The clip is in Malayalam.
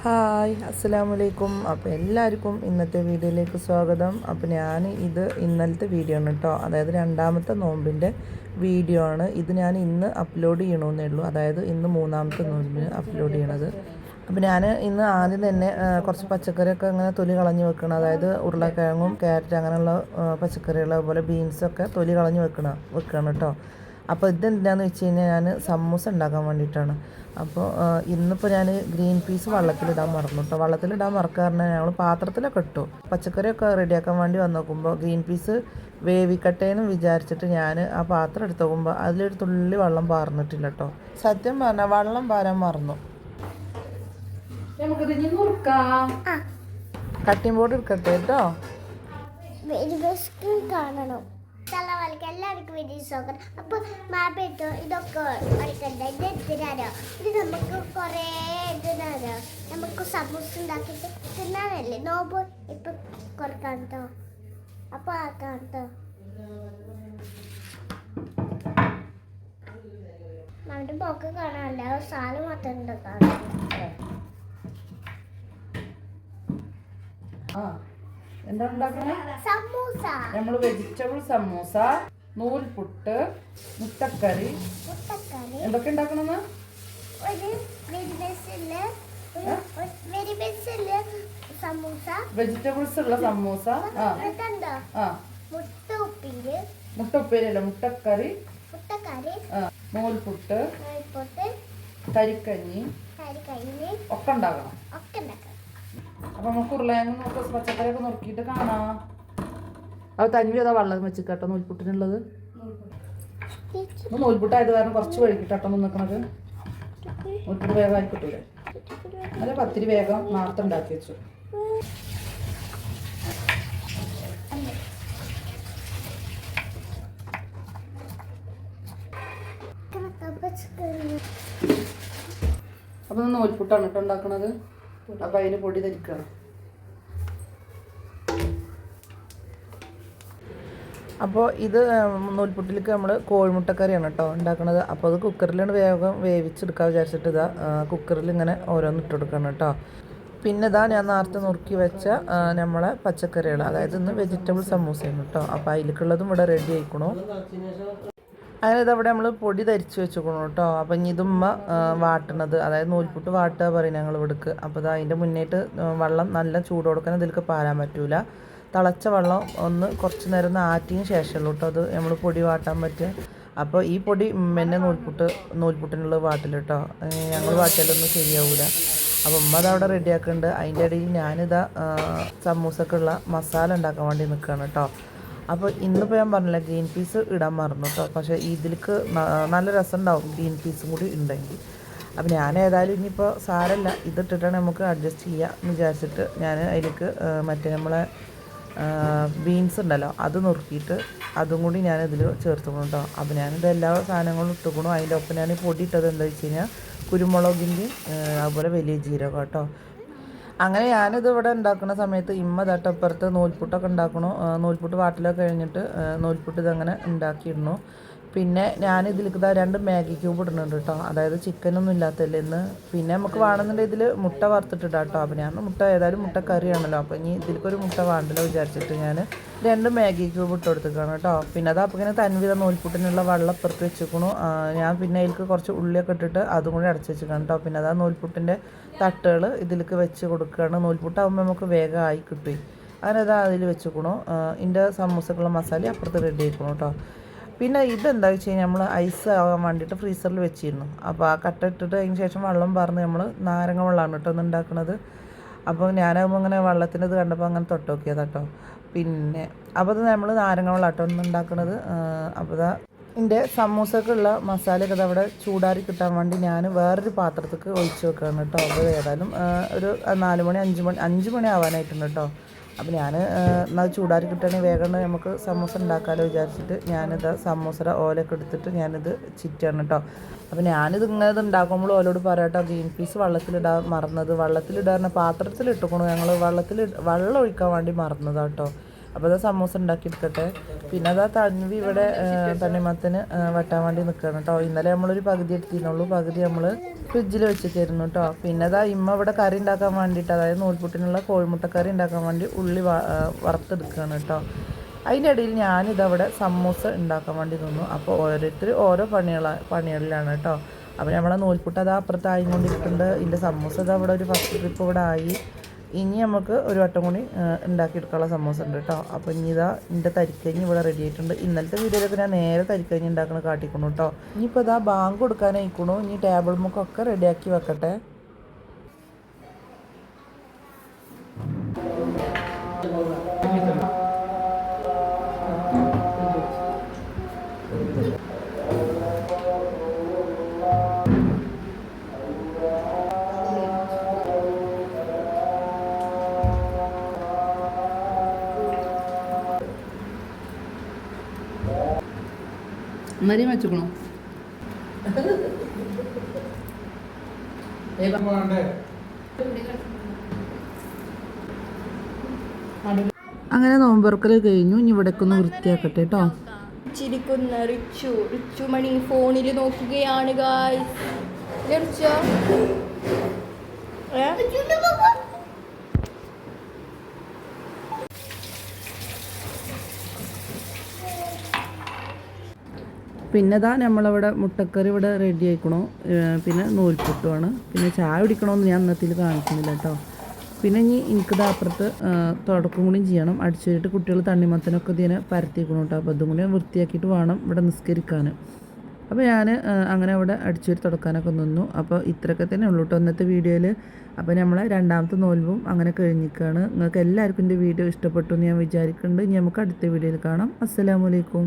ഹായ് അസ്സലാമലൈക്കും. അപ്പോൾ എല്ലാവർക്കും ഇന്നത്തെ വീഡിയോയിലേക്ക് സ്വാഗതം. അപ്പോൾ ഞാൻ ഇത് ഇന്നലത്തെ വീഡിയോ ആണ് കേട്ടോ, അതായത് രണ്ടാമത്തെ നോമ്പിൻ്റെ വീഡിയോ ആണ് ഇത്. ഞാൻ ഇന്ന് അപ്ലോഡ് ചെയ്യണമെന്നേ ഉള്ളൂ, അതായത് ഇന്ന് മൂന്നാമത്തെ നോമ്പിന് അപ്ലോഡ് ചെയ്യണത്. അപ്പോൾ ഞാൻ ഇന്ന് ആദ്യം തന്നെ കുറച്ച് പച്ചക്കറിയൊക്കെ അങ്ങനെ തൊലി കളഞ്ഞ് വെക്കണം, അതായത് ഉരുളക്കിഴങ്ങും ക്യാരറ്റ് അങ്ങനെയുള്ള പച്ചക്കറികൾ, അതുപോലെ ബീൻസൊക്കെ തൊലി കളഞ്ഞ് വെക്കണം കേട്ടോ. അപ്പോൾ ഇതെന്താണെന്ന് വെച്ച് കഴിഞ്ഞാൽ ഞാൻ സമൂസ ഉണ്ടാക്കാൻ വേണ്ടിയിട്ടാണ്. അപ്പോൾ ഇന്നിപ്പോൾ ഞാൻ ഗ്രീൻ പീസ് വെള്ളത്തിലിടാൻ മറന്നു കേട്ടോ. വെള്ളത്തിലിടാൻ മറക്കാറുണ്ട്, ഞങ്ങൾ പാത്രത്തിലൊക്കെ ഇട്ടു. പച്ചക്കറിയൊക്കെ റെഡിയാക്കാൻ വേണ്ടി വന്ന് നോക്കുമ്പോൾ ഗ്രീൻ പീസ് വേവിക്കട്ടേന്ന് വിചാരിച്ചിട്ട് ഞാൻ ആ പാത്രം എടുത്ത് നോക്കുമ്പോൾ അതിലൊരു തുള്ളി വെള്ളം പാർന്നിട്ടില്ല കേട്ടോ. സത്യം പറഞ്ഞാൽ വെള്ളം പാരാൻ മറന്നു. നമുക്കിത് ഇനി നുറുക്കാം. കട്ടിംഗ് ബോർഡ് എടുക്കട്ടെ കേട്ടോ. കാണണം എല്ലാവർക്കും വലിയ സ്വാഗതം. അപ്പോൾ മാപ്പിട്ടോ ഇതൊക്കെ വരയ്ക്കണ്ട. ഇത് എന്തിനാണോ? ഇത് നമുക്ക് കുറേ ഇതിനാണോ, നമുക്ക് സമൂസ ഉണ്ടാക്കിയിട്ട് തിന്നാനല്ലേ നോമ്പ് ഇപ്പം കുറക്കാൻ കേട്ടോ. അപ്പോൾ ആക്കാം കേട്ടോ. നമ്മുടെ പോക്ക് കാണാനല്ല, സാധനം മാത്രം ഉണ്ട് കാണാൻ. എന്താ ഉണ്ടാക്കണേ? സമൂസ. നമ്മൾ വെജിറ്റബിൾ സമൂസ, നൂൽപുട്ട്, മുട്ടക്കറി, എന്തൊക്കെ ഉണ്ടാക്കണമെന്ന്? ഒരു സമൂസ, വെജിറ്റബിൾസ് ഉള്ള സമൂസ, മുട്ട ഉപ്പേരി അല്ല, മുട്ടക്കറി, നൂൽപുട്ട്, കരിക്കഞ്ഞി ഒക്കെ ഉണ്ടാക്കണം. അപ്പൊ നമുക്ക് ഉരുളയും പച്ചക്കറിയൊക്കെ നുറുക്കിയിട്ട് കാണാം. അത് തന്വി അതാ വെള്ളം വെച്ചിട്ടോ നൂൽപുട്ടിനുള്ളത്. നൂൽപുട്ടായത് കാരണം കുറച്ച് വഴുകിട്ടോ നിൽക്കണത്. നൂൽപുട്ട് വേഗം ആയി കിട്ടൂലേ, അല്ല പത്തിരി വേഗം നേരത്തെ ഉണ്ടാക്കി വെച്ചു. അപ്പൊ നൂൽപുട്ടാണ് കേട്ടോ ഉണ്ടാക്കണത്. അപ്പൊ അതിന് പൊടി ധരിക്കണം. അപ്പോൾ ഇത് നൂൽപുട്ടിലേക്ക് നമ്മൾ കോഴിമുട്ടക്കറിയാണ് കേട്ടോ ഉണ്ടാക്കുന്നത്. അപ്പോൾ അത് കുക്കറിലാണ് വേഗം വേവിച്ചെടുക്കാൻ വിചാരിച്ചിട്ട് ഇതാ കുക്കറിൽ ഇങ്ങനെ ഓരോന്ന് ഇട്ട് കൊടുക്കണം കേട്ടോ. പിന്നെ ഇതാ ഞാൻ നേരത്തെ നുറുക്കി വെച്ച നമ്മളെ പച്ചക്കറികൾ, അതായത് ഇന്ന് വെജിറ്റബിൾ സമൂസയാണ് കേട്ടോ. അപ്പോൾ അതിലേക്കുള്ളതും ഇവിടെ റെഡി ആയിക്കണു. അങ്ങനെ ഇതവിടെ നമ്മൾ പൊടി ധരിച്ച് വെച്ചേക്കണം കേട്ടോ. അപ്പം ഇനി ഇതുമ്മ വാട്ടണത്, അതായത് നൂൽപുട്ട് വാട്ടുക പറയും ഞങ്ങൾ ഇവിടേക്ക്. അപ്പോൾ ഇത് അതിൻ്റെ മുന്നേറ്റ് വെള്ളം നല്ല ചൂട് കൊടുക്കാൻ ഇതിലേക്ക് പാരാൻ പറ്റൂല. തിളച്ച വെള്ളം ഒന്ന് കുറച്ച് നേരം ഒന്ന് ആറ്റിയതിന് ശേഷമുള്ളൂ കേട്ടോ അത് നമ്മൾ പൊടി വാട്ടാൻ പറ്റുക. അപ്പോൾ ഈ പൊടി പിന്നെ നൂൽപുട്ടിനുള്ള വാട്ടിൽ കേട്ടോ, ഞങ്ങൾ വാട്ടിയാലൊന്നും ശരിയാവില്ല. അപ്പോൾ ഉമ്മ അതവിടെ റെഡിയാക്കുന്നുണ്ട്. അതിൻ്റെ ഇടയിൽ ഞാനിതാ സമൂസക്കുള്ള മസാല ഉണ്ടാക്കാൻ വേണ്ടി നിൽക്കുകയാണ് കേട്ടോ. അപ്പോൾ ഇന്നിപ്പോൾ ഞാൻ പറഞ്ഞില്ല, ഗ്രീൻ പീസ് ഇടാൻ മറന്നു കേട്ടോ. പക്ഷേ ഇതിലേക്ക് നല്ല രസം ഉണ്ടാവും ഗ്രീൻ പീസും കൂടി ഉണ്ടെങ്കിൽ. അപ്പോൾ ഞാൻ ഏതായാലും ഇനിയിപ്പോൾ സാരമില്ല, ഇതിട്ടിട്ടാണ് നമുക്ക് അഡ്ജസ്റ്റ് ചെയ്യുക എന്ന് വിചാരിച്ചിട്ട് ഞാൻ അതിലേക്ക് മറ്റേ നമ്മളെ ബീൻസ് ഉണ്ടല്ലോ അത് നുറുക്കിയിട്ട് അതും കൂടി ഞാൻ ഇതിൽ ചേർത്തുക്കണം കേട്ടോ. അപ്പോൾ ഞാനിത് എല്ലാ സാധനങ്ങളും ഇട്ടുക്കണം. അതിൻ്റെ ഒപ്പം ഞാൻ പൊടി ഇട്ടത് എന്താ വെച്ച് കഴിഞ്ഞാൽ കുരുമുളകിൻ്റെ അതുപോലെ വലിയ ജീരകം കേട്ടോ. അങ്ങനെ ഞാനിത് ഇവിടെ ഉണ്ടാക്കുന്ന സമയത്ത് ഇമ്മ തട്ടപ്പുറത്ത് നൂൽപുട്ടൊക്കെ ഉണ്ടാക്കണു. നൂൽപുട്ട് വാട്ടിലൊക്കെ കഴിഞ്ഞിട്ട് നൂൽപുട്ട് ഇതങ്ങനെ ഉണ്ടാക്കിയിടണു. പിന്നെ ഞാനിതിലേക്ക് ഇതാ 2 മാഗി ക്യൂബ് ഇടുന്നുണ്ട് കേട്ടോ, അതായത് ചിക്കനൊന്നും ഇല്ലാത്തല്ലേ ഇന്ന്. പിന്നെ നമുക്ക് വേണമെന്നുണ്ടെങ്കിൽ ഇതിൽ മുട്ട വറുത്തിട്ടിടാം കേട്ടോ. അപ്പോൾ ഞാൻ മുട്ട ഏതായാലും മുട്ട കറിയാണല്ലോ, അപ്പോൾ ഇനി ഇതിലേക്കൊരു മുട്ട വേണ്ടല്ലോ വിചാരിച്ചിട്ട് ഞാൻ 2 മാഗി ക്യൂബ് ഇട്ട് കൊടുത്തേക്കാണ് കേട്ടോ. പിന്നെ അത് അപ്പോൾ ഇങ്ങനെ തൻവിധ നൂൽപുട്ടിനുള്ള വെള്ളം പുറത്ത് വെച്ചിരിക്കണു. ഞാൻ പിന്നെ അതിലേക്ക് കുറച്ച് ഉള്ളിയൊക്കെ ഇട്ടിട്ട് അതും കൂടി അടച്ച് വെച്ചിരിക്കണം കേട്ടോ. പിന്നെ അതാ നൂൽപുട്ടിൻ്റെ തട്ടുകൾ ഇതിലേക്ക് വെച്ച് കൊടുക്കുകയാണ്. നൂൽപുട്ടാകുമ്പോൾ നമുക്ക് വേഗം ആയി കിട്ടും. അങ്ങനെ അതാ അതിൽ വെച്ചിരിക്കണു. ഇതിൻ്റെ സമൂസക്കുള്ള മസാല അപ്പുറത്ത് റെഡി ആയിക്കണം കേട്ടോ. പിന്നെ ഇതെന്താ വെച്ച് കഴിഞ്ഞാൽ നമ്മൾ ഐസ് ആവാൻ വേണ്ടിയിട്ട് ഫ്രീസറിൽ വെച്ചിരുന്നു. അപ്പോൾ ആ കട്ട ഇട്ടിട്ട് അതിന് ശേഷം വെള്ളം പറഞ്ഞ് നമ്മൾ നാരങ്ങ വെള്ളമാണ് കേട്ടോ ഒന്ന് ഉണ്ടാക്കുന്നത്. അപ്പോൾ ഞാനാകുമ്പോൾ അങ്ങനെ വെള്ളത്തിൻ്റെ ഇത് കണ്ടപ്പോൾ അങ്ങനെ തൊട്ട് നോക്കിയത് കേട്ടോ. പിന്നെ അപ്പോൾ അത് നമ്മൾ നാരങ്ങ വെള്ളം കേട്ടോ ഒന്ന് ഉണ്ടാക്കുന്നത്. അപ്പോൾ ഇതാ ഇതിൻ്റെ സമൂസക്കുള്ള മസാലയൊക്കെ അവിടെ ചൂടാറി കിട്ടാൻ വേണ്ടി ഞാൻ വേറൊരു പാത്രത്തേക്ക് ഒഴിച്ച് വെക്കുകയാണ് കേട്ടോ. അപ്പോൾ ഏതായാലും ഒരു 4 മണി 5 മണി ആവാനായിട്ടുണ്ട് കേട്ടോ. അപ്പോൾ ഞാൻ എന്നാൽ ചൂടാറി കിട്ടുകയാണെങ്കിൽ വേഗം നമുക്ക് സമൂസ ഉണ്ടാക്കാമല്ലോ വിചാരിച്ചിട്ട് ഞാനിത് സമൂസയുടെ ഓലൊക്കെ എടുത്തിട്ട് ഞാനിത് ചിറ്റാണ് കേട്ടോ. അപ്പോൾ ഞാനിത് ഇങ്ങനെ ഉണ്ടാക്കുമ്പോൾ ഓലോട് പറയാം കേട്ടോ, ഗ്രീൻ പീസ് വെള്ളത്തിലിടാൻ മറന്നത്. വെള്ളത്തിലിടാൻ പാത്രത്തിലിട്ടുക്കണു ഞങ്ങൾ, വെള്ളം ഒഴിക്കാൻ വേണ്ടി മറന്നതാണ് കേട്ടോ. അപ്പോൾ അത് സമൂസ ഉണ്ടാക്കിയെടുക്കട്ടെ. പിന്നെ അതാ തൻവി ഇവിടെ തണ്ണിമത്തന് വെട്ടാൻ വേണ്ടി നിൽക്കുകയാണ് കേട്ടോ. ഇന്നലെ നമ്മളൊരു പകുതി എടുത്തിരുന്നുള്ളൂ, പകുതി നമ്മൾ ഫ്രിഡ്ജിൽ വെച്ചിട്ടായിരുന്നു കേട്ടോ. പിന്നെ അതാ ഇമ്മ ഇവിടെ കറി ഉണ്ടാക്കാൻ വേണ്ടിയിട്ട്, അതായത് നൂൽപുട്ടിനുള്ള കോഴിമുട്ടക്കറി ഉണ്ടാക്കാൻ വേണ്ടി ഉള്ളി വറുത്തെടുക്കുകയാണ് കേട്ടോ. അതിൻ്റെ ഇടയിൽ ഞാനിതവിടെ സമൂസ ഉണ്ടാക്കാൻ വേണ്ടി നിന്നു. അപ്പോൾ ഓരോരുത്തർ ഓരോ പണികളിലാണ് കേട്ടോ. അപ്പോൾ നമ്മളെ നൂൽപുട്ട് അത് അപ്പുറത്തായി കൊണ്ടിരിക്കുന്നുണ്ട്. ഇതിൻ്റെ സമൂസ ഇത് അവിടെ ഒരു ഫസ്റ്റ് ട്രിപ്പ് ഇവിടെ ആയി. ഇനി നമുക്ക് ഒരു വട്ടം കൂടി ഉണ്ടാക്കിയെടുക്കാനുള്ള സമൂസ ഉണ്ട് കേട്ടോ. അപ്പോൾ ഇനി ഇതാ ഇതിൻ്റെ തരിക്കഞ്ഞി ഇവിടെ റെഡി ആയിട്ടുണ്ട്. ഇന്നലത്തെ വീഡിയോയിലൊക്കെ ഞാൻ നേരെ തരിക്കഞ്ഞി ഉണ്ടാക്കുന്നത് കാട്ടിക്കണു കേട്ടോ. ഇനിയിപ്പോൾ ഇതാ ബാങ്ക് കൊടുക്കാനായിക്കണു. ഇനി ടേബിൾ മുക്കൊക്കെ റെഡിയാക്കി വെക്കട്ടെ. മരിയും വെച്ചുക്കണോ? അങ്ങനെ നോമ്പുറക്കൽ കഴിഞ്ഞു. ഇനി ഇവിടേക്കൊന്ന് വൃത്തിയാക്കട്ടെ കേട്ടോ. ചിരിക്കുന്ന റിച്ചു മണി ഫോണിൽ നോക്കുകയാണ് ഗായ്സ്. പിന്നെ ഇതാ നമ്മളിവിടെ മുട്ടക്കറി ഇവിടെ റെഡി ആയിക്കണോ. പിന്നെ നൂൽപുട്ടുമാണ്. പിന്നെ ചായ കുടിക്കണമെന്ന് ഞാൻ ഇന്നത്തിൽ കാണിക്കുന്നില്ല കേട്ടോ. പിന്നെ ഇനി എനിക്കിത് അപ്പുറത്ത് തുടക്കം കൂടിയും ചെയ്യണം. അടിച്ചു കഴിഞ്ഞിട്ട് കുട്ടികൾ തണ്ണിമത്തനൊക്കെ ഇതിനെ പരത്തിക്കണം കേട്ടോ. അപ്പോൾ അതും കൂടി വൃത്തിയാക്കിയിട്ട് വേണം ഇവിടെ നിസ്കരിക്കാൻ. അപ്പോൾ ഞാൻ അങ്ങനെ അവിടെ അടിച്ചു തുടക്കാനൊക്കെ നിന്നു. അപ്പോൾ ഇത്രയൊക്കെ തന്നെ ഉള്ളൂ കേട്ടോ ഇന്നത്തെ വീഡിയോയിൽ. അപ്പോൾ നമ്മളെ രണ്ടാമത്തെ നോൽവും അങ്ങനെ കഴിഞ്ഞിരിക്കുകയാണ്. നിങ്ങൾക്ക് എല്ലാവർക്കും എൻ്റെ വീഡിയോ ഇഷ്ടപ്പെട്ടു എന്ന് ഞാൻ വിചാരിക്കുന്നുണ്ട്. ഇനി നമുക്ക് അടുത്ത വീഡിയോയിൽ കാണാം. അസ്സലാമു അലൈക്കും.